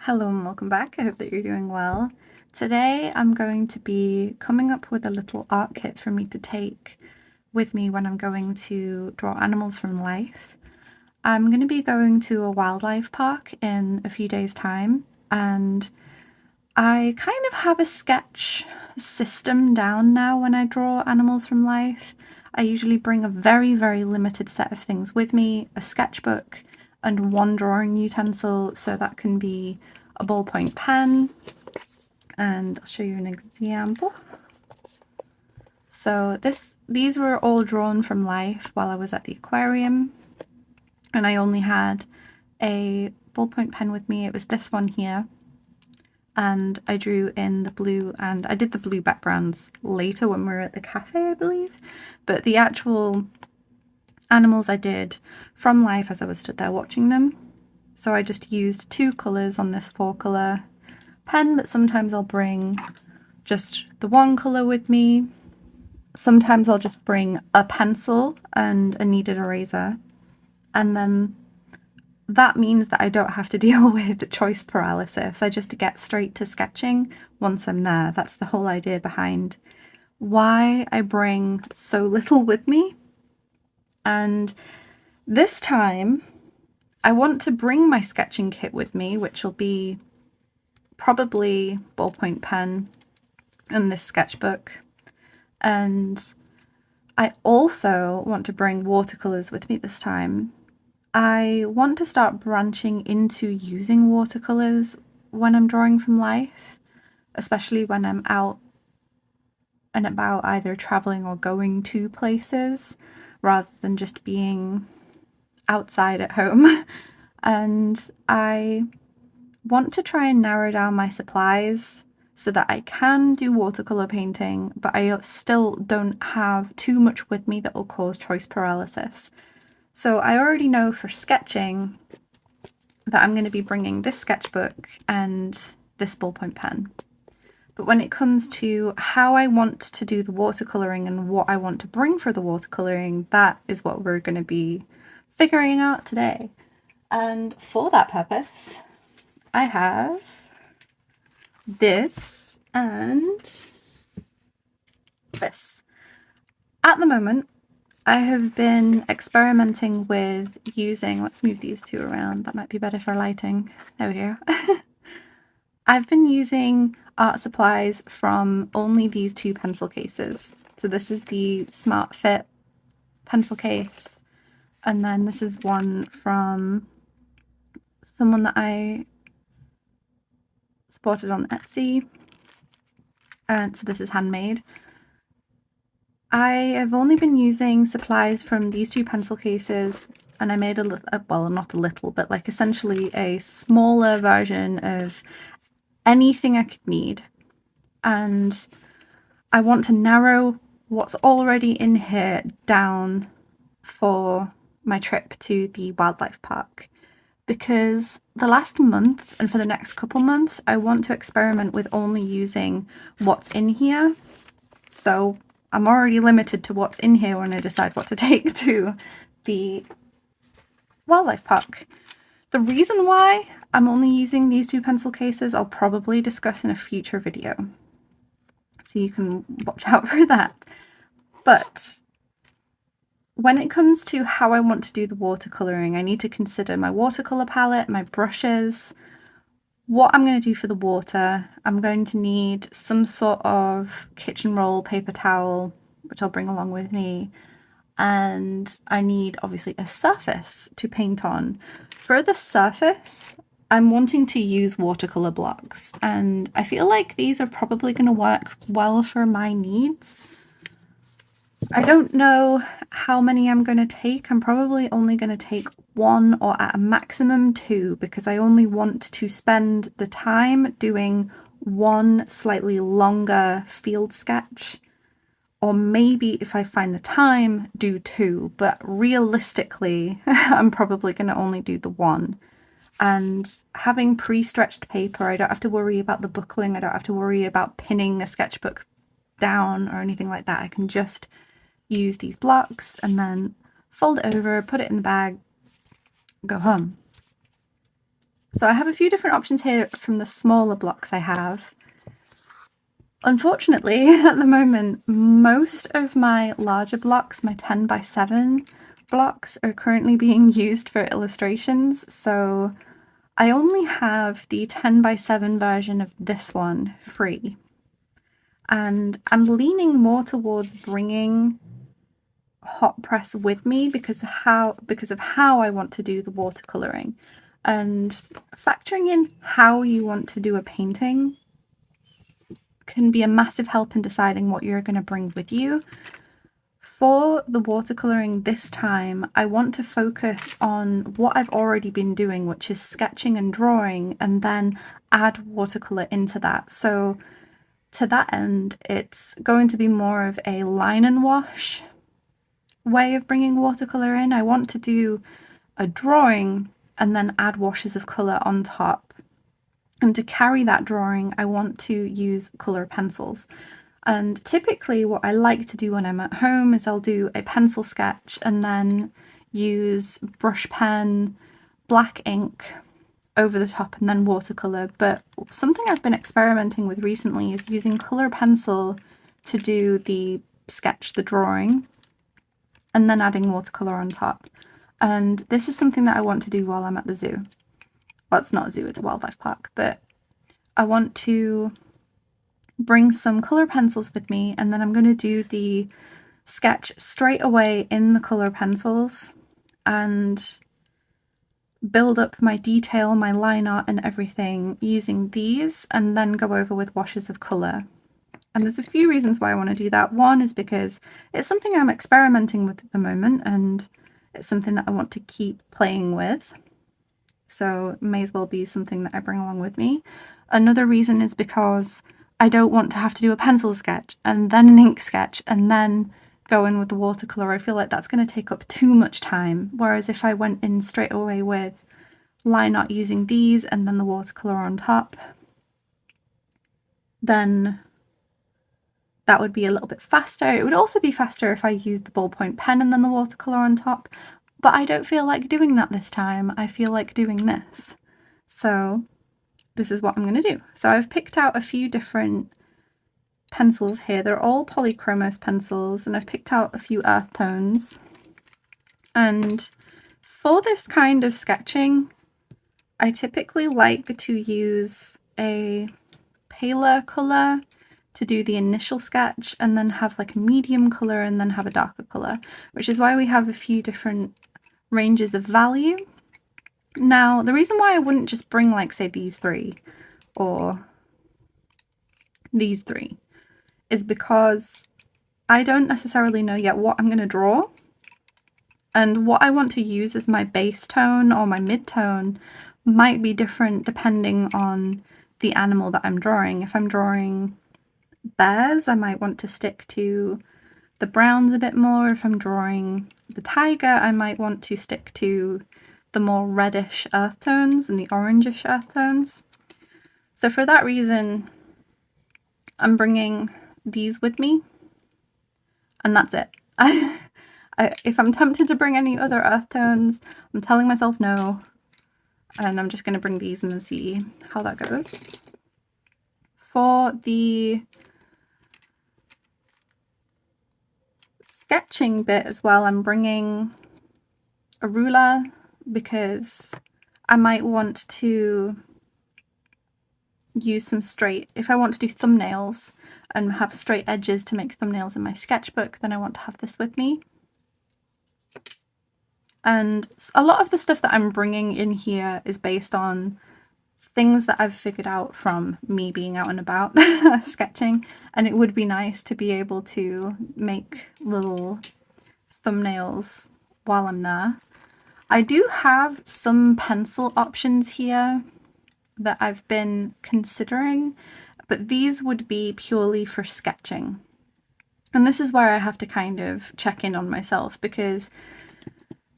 Hello and welcome back. I hope that you're doing well. Today I'm going to be coming up with a little art kit for me to take with me when I'm going to draw animals from life. I'm going to be going to a wildlife park in a few days' time, and I kind of have a sketch system down now when I draw animals from life. I usually bring a very, very limited set of things with me, a sketchbook and one drawing utensil, so that can be a ballpoint pen, and I'll show you an example. So these were all drawn from life while I was at the aquarium, and I only had a ballpoint pen with me. It was this one here, and I drew in the blue, and I did the blue backgrounds later when we were at the cafe, I believe, but the actual animals I did from life as I was stood there watching them. So I just used two colours on this 4-colour pen, but sometimes I'll bring just the one colour with me. Sometimes I'll just bring a pencil and a kneaded eraser, and then that means that I don't have to deal with choice paralysis. I just get straight to sketching once I'm there. That's the whole idea behind why I bring so little with me. And this time I want to bring my sketching kit with me, which will be probably ballpoint pen and this sketchbook. And I also want to bring watercolours with me this time. I want to start branching into using watercolours when I'm drawing from life, especially when I'm out and about either travelling or going to places rather than just being outside at home. And I want to try and narrow down my supplies so that I can do watercolour painting, but I still don't have too much with me that will cause choice paralysis. So I already know for sketching that I'm going to be bringing this sketchbook and this ballpoint pen. But when it comes to how I want to do the watercolouring and what I want to bring for the watercolouring, that is what we're going to be figuring out today. And for that purpose, I have this and this. At the moment, I have been experimenting with using, let's move these two around, that might be better for lighting. There we go. I've been using art supplies from only these two pencil cases. So this is the Smart Fit pencil case, and then this is one from someone that I spotted on Etsy, and so this is handmade. I have only been using supplies from these two pencil cases, and I made well, not a little, but like essentially a smaller version of anything I could need. And I want to narrow what's already in here down for my trip to the wildlife park, because the last month and for the next couple months I want to experiment with only using what's in here. So I'm already limited to what's in here when I decide what to take to the wildlife park. The reason why I'm only using these two pencil cases I'll probably discuss in a future video, so you can watch out for that. But when it comes to how I want to do the watercolouring, I need to consider my watercolour palette, my brushes, what I'm going to do for the water. I'm going to need some sort of kitchen roll paper towel, which I'll bring along with me. And I need obviously a surface to paint on. For the surface, I'm wanting to use watercolour blocks, and I feel like these are probably going to work well for my needs. I don't know how many I'm going to take. I'm probably only going to take one or at a maximum two, because I only want to spend the time doing one slightly longer field sketch, or maybe if I find the time, do two, but realistically I'm probably going to only do the one. And having pre-stretched paper, I don't have to worry about the buckling, I don't have to worry about pinning a sketchbook down or anything like that. I can just use these blocks and then fold it over, put it in the bag, go home. So I have a few different options here from the smaller blocks I have. Unfortunately, at the moment, most of my larger blocks, my 10 by 7 blocks, are currently being used for illustrations. So I only have the 10 by 7 version of this one free. And I'm leaning more towards bringing hot press with me because of how I want to do the watercoloring, and factoring in how you want to do a painting can be a massive help in deciding what you're going to bring with you. For the watercoloring this time, I want to focus on what I've already been doing, which is sketching and drawing, and then add watercolor into that. So to that end, it's going to be more of a line and wash way of bringing watercolor in. I want to do a drawing and then add washes of color on top. And to carry that drawing, I want to use color pencils. And typically what I like to do when I'm at home is I'll do a pencil sketch and then use brush pen, black ink over the top, and then watercolor. But something I've been experimenting with recently is using color pencil to do the sketch, the drawing, and then adding watercolor on top. And this is something that I want to do while I'm at the zoo. Well, it's not a zoo, it's a wildlife park, but I want to bring some color pencils with me, and then I'm going to do the sketch straight away in the color pencils and build up my detail, my line art and everything using these, and then go over with washes of color. And there's a few reasons why I want to do that. One is because it's something I'm experimenting with at the moment, and it's something that I want to keep playing with. So it may as well be something that I bring along with me. Another reason is because I don't want to have to do a pencil sketch and then an ink sketch and then go in with the watercolor. I feel like that's going to take up too much time. Whereas if I went in straight away with line art using these and then the watercolor on top, then that would be a little bit faster. It would also be faster if I used the ballpoint pen and then the watercolor on top, but I don't feel like doing that this time. I feel like doing this. So this is what I'm going to do. So I've picked out a few different pencils here. They're all polychromos pencils, and I've picked out a few earth tones. And for this kind of sketching, I typically like to use a paler colour to do the initial sketch, and then have like a medium colour and then have a darker colour, which is why we have a few different ranges of value. Now, the reason why I wouldn't just bring, like, say, these three or these three is because I don't necessarily know yet what I'm going to draw, and what I want to use as my base tone or my mid-tone might be different depending on the animal that I'm drawing. If I'm drawing bears, I might want to stick to the browns a bit more. If I'm drawing the tiger, I might want to stick to the more reddish earth tones and the orangish earth tones. So for that reason, I'm bringing these with me, and that's it. If I'm tempted to bring any other earth tones, I'm telling myself no, and I'm just going to bring these and then see how that goes. For the sketching bit as well, I'm bringing a ruler because I might want to use some straight, if I want to do thumbnails and have straight edges to make thumbnails in my sketchbook, then I want to have this with me. And a lot of the stuff that I'm bringing in here is based on things that I've figured out from me being out and about sketching, and it would be nice to be able to make little thumbnails while I'm there. I do have some pencil options here that I've been considering, but these would be purely for sketching. And this is where I have to kind of check in on myself, because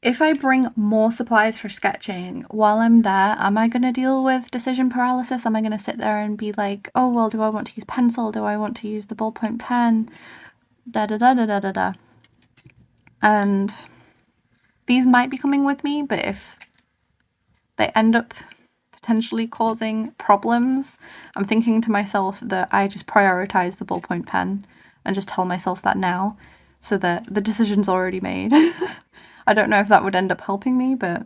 if I bring more supplies for sketching while I'm there, am I going to deal with decision paralysis? Am I going to sit there and be like, oh, well, do I want to use pencil? Do I want to use the ballpoint pen? Da-da-da-da-da-da-da. And these might be coming with me, but if they end up potentially causing problems, I'm thinking to myself that I just prioritize the ballpoint pen and just tell myself that now, so that the decision's already made. I don't know if that would end up helping me, but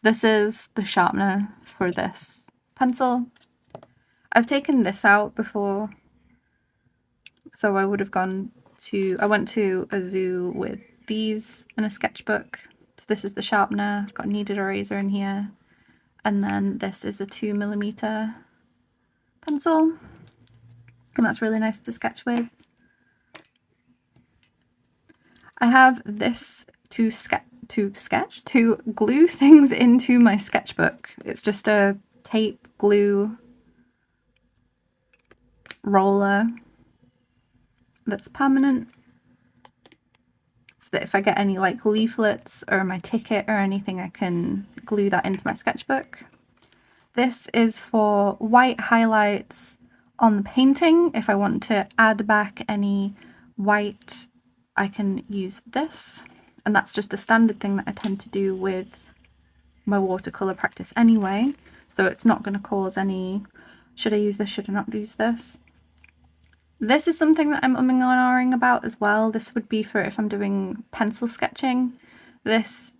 this is the sharpener for this pencil. I've taken this out before, so I would have I went to a zoo with these and a sketchbook. So this is the sharpener. I've got a kneaded eraser in here. And then this is a 2mm pencil. And that's really nice to sketch with. I have this to glue things into my sketchbook. It's just a tape glue roller that's permanent, so that if I get any like leaflets or my ticket or anything, I can glue that into my sketchbook. This is for white highlights on the painting. If I want to add back any white, I can use this. And that's just a standard thing that I tend to do with my watercolour practice anyway. So it's not going to cause any, should I use this, should I not use this? This is something that I'm umming and ahhing about as well. This would be for if I'm doing pencil sketching. This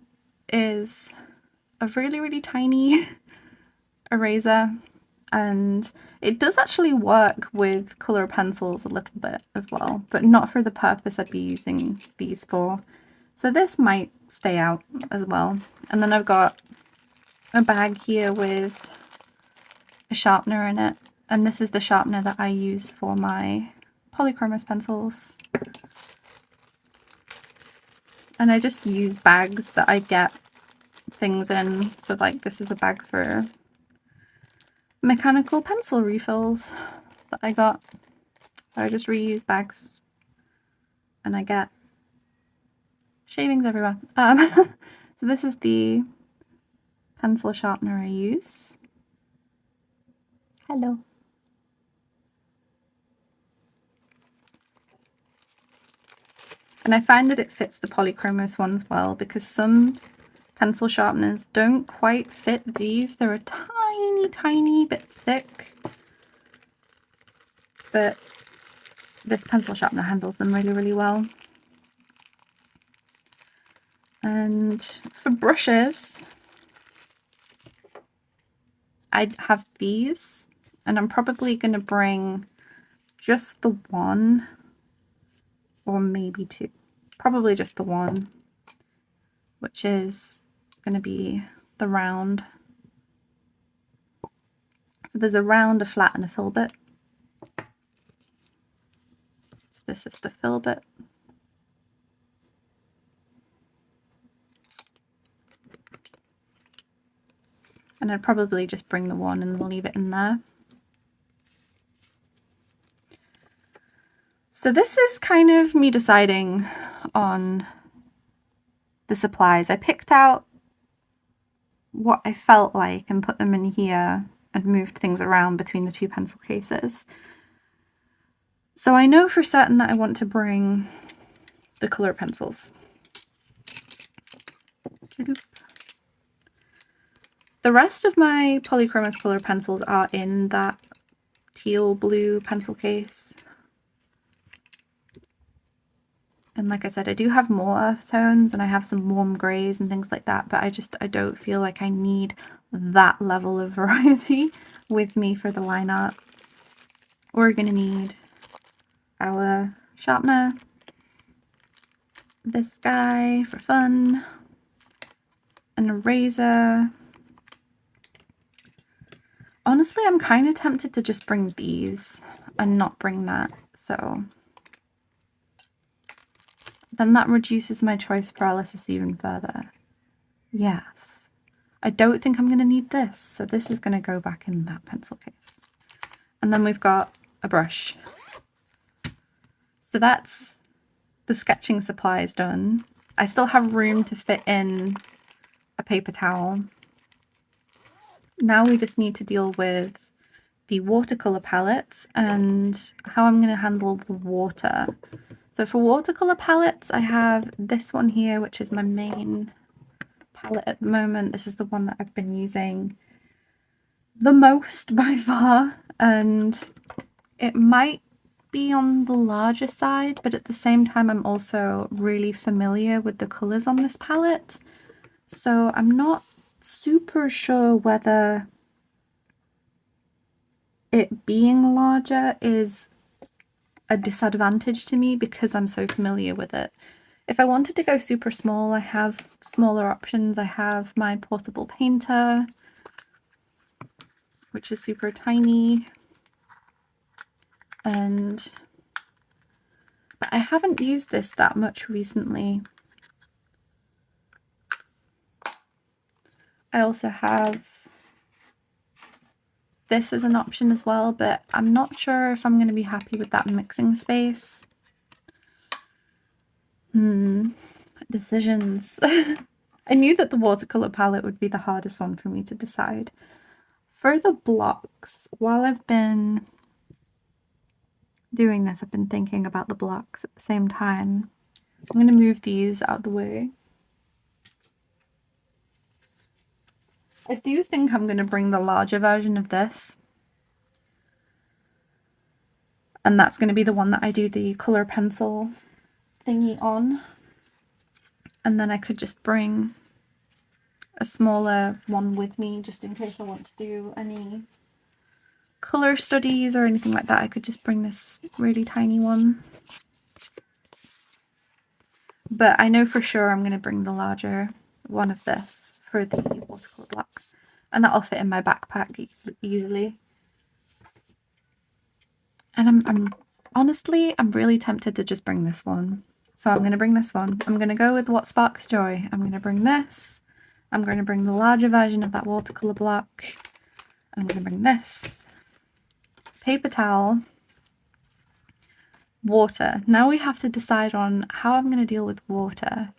is a really, really tiny eraser, and it does actually work with colour pencils a little bit as well, but not for the purpose I'd be using these for. So this might stay out as well. And then I've got a bag here with a sharpener in it, and this is the sharpener that I use for my polychromos pencils. And I just use bags that I get things in. So like this is a bag for mechanical pencil refills that I got. So I just reuse bags and I get shavings everywhere. So this is the pencil sharpener I use. Hello. And I find that it fits the polychromos ones well, because some pencil sharpeners don't quite fit these. They're a tiny, tiny bit thick. But this pencil sharpener handles them really, really well. And for brushes, I have these, and I'm probably going to bring just the one, or maybe two. Probably just the one, which is going to be the round. So there's a round, a flat, and a filbert. So this is the filbert. And I'd probably just bring the one and leave it in there. So this is kind of me deciding on the supplies. I picked out what I felt like and put them in here and moved things around between the two pencil cases. So I know for certain that I want to bring the colour pencils. The rest of my polychromos colour pencils are in that teal blue pencil case. And like I said, I do have more earth tones and I have some warm greys and things like that, but I don't feel like I need that level of variety with me for the line art. We're going to need our sharpener, this guy for fun, an eraser. Honestly, I'm kind of tempted to just bring these and not bring that, so then that reduces my choice paralysis even further. Yes. I don't think I'm going to need this, so this is going to go back in that pencil case. And then we've got a brush. So that's the sketching supplies done. I still have room to fit in a paper towel. Now we just need to deal with the watercolor palettes and how I'm going to handle the water. So for watercolor palettes, I have this one here, which is my main palette at the moment. This is the one that I've been using. the most by far, and it might be on the larger side, but at the same time I'm also really familiar with the colours on this palette, so I'm not super sure whether it being larger is a disadvantage to me because I'm so familiar with it. If I wanted to go super small, I have smaller options. I have my portable painter, which is super tiny, and I haven't used this that much recently. I also have this as an option as well, but I'm not sure if I'm going to be happy with that mixing space. Decisions. I knew that the watercolour palette would be the hardest one for me to decide. For the blocks, while I've been doing this, I've been thinking about the blocks at the same time. I'm going to move these out the way. I do think I'm going to bring the larger version of this. And that's going to be the one that I do the colour pencil thingy on. And then I could just bring a smaller one with me just in case I want to do any colour studies or anything like that. I could just bring this really tiny one. But I know for sure I'm going to bring the larger one of this for the watercolour block. And that'll fit in my backpack easily. And I'm honestly, I'm really tempted to just bring this one. So I'm going to bring this one. I'm going to go with what sparks joy. I'm going to bring this. I'm going to bring the larger version of that watercolour block. I'm going to bring this. Paper towel. Water. Now we have to decide on how I'm going to deal with water.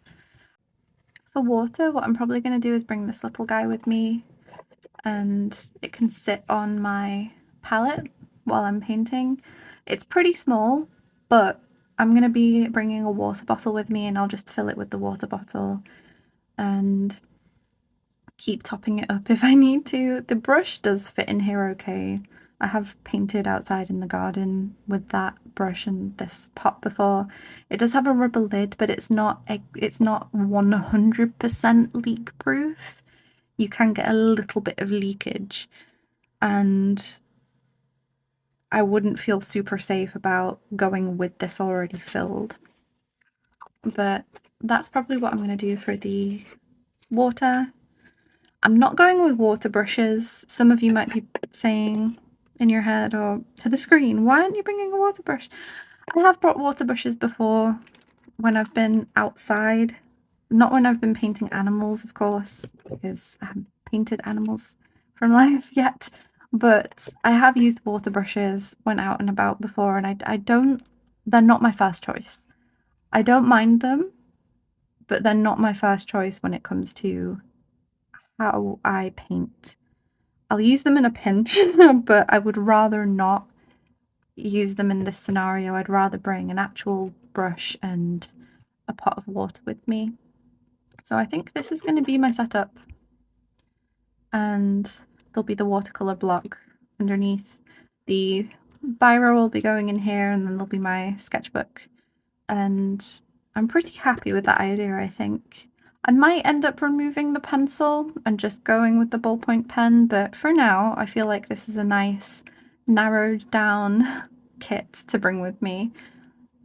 For water, what I'm probably going to do is bring this little guy with me, and it can sit on my palette while I'm painting. It's pretty small, but I'm going to be bringing a water bottle with me, and I'll just fill it with the water bottle and keep topping it up if I need to. The brush does fit in here okay. I have painted outside in the garden with that brush and this pot before. It does have a rubber lid, but it's not 100% leak proof. You can get a little bit of leakage, and I wouldn't feel super safe about going with this already filled. But that's probably what I'm going to do for the water. I'm not going with water brushes. Some of you might be saying in your head or to the screen, why aren't you bringing a water brush? I have brought water brushes before when I've been outside. Not when I've been painting animals, of course, because I haven't painted animals from life yet. But I have used water brushes when out and about before, and they're not my first choice. I don't mind them, but they're not my first choice when it comes to how I paint. I'll use them in a pinch, but I would rather not use them in this scenario. I'd rather bring an actual brush and a pot of water with me. So I think this is going to be my setup. And there'll be the watercolour block underneath. The biro will be going in here, and then there'll be my sketchbook. And I'm pretty happy with that idea, I think. I might end up removing the pencil and just going with the ballpoint pen, but for now, I feel like this is a nice, narrowed down kit to bring with me.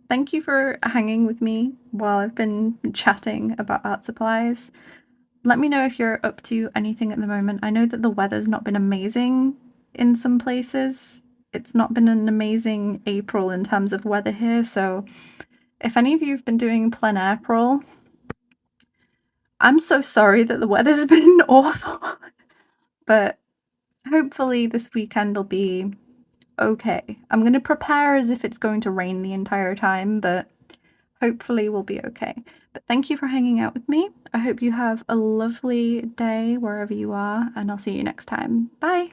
Thank you for hanging with me while I've been chatting about art supplies. Let me know if you're up to anything at the moment. I know that the weather's not been amazing in some places. It's not been an amazing April in terms of weather here, so if any of you have been doing plein April, I'm so sorry that the weather's been awful, but hopefully this weekend will be okay. I'm going to prepare as if it's going to rain the entire time, but hopefully we'll be okay. But thank you for hanging out with me. I hope you have a lovely day wherever you are, and I'll see you next time. Bye!